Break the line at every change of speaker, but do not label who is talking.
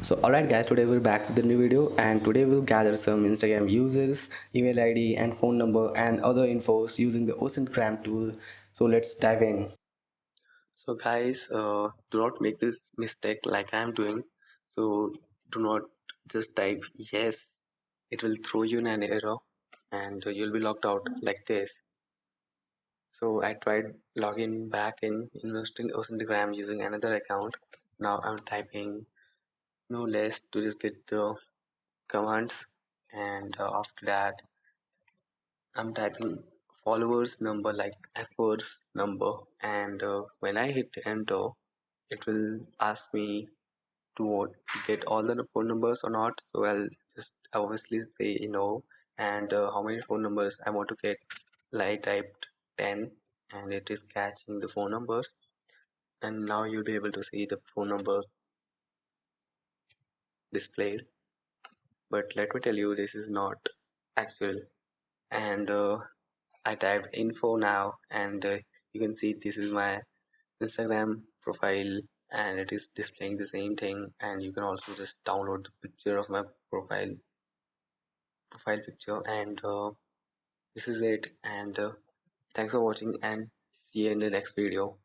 So alright guys, today we're back with a new video, and today we'll gather some Instagram users, email ID and phone number and other infos using the Osintgram tool. So let's dive in. So guys, do not make this mistake like I'm doing. So do not just type yes, it will throw you in an error and you'll be logged out like this. So I tried logging back in investing Osintgram using another account. Now I'm typing no less to just get the commands, and after that I'm typing followers number like efforts number, and when I hit enter it will ask me to get all the phone numbers or not. So I'll just obviously say no, and how many phone numbers I want to get, like I typed 10 and it is catching the phone numbers, and now you'll be able to see the phone numbers displayed. But let me tell you, this is not actual. And I typed info now, and you can see this is my Instagram profile, and it is displaying the same thing. And you can also just download the picture of my profile picture, and this is it. And thanks for watching, and see you in the next video.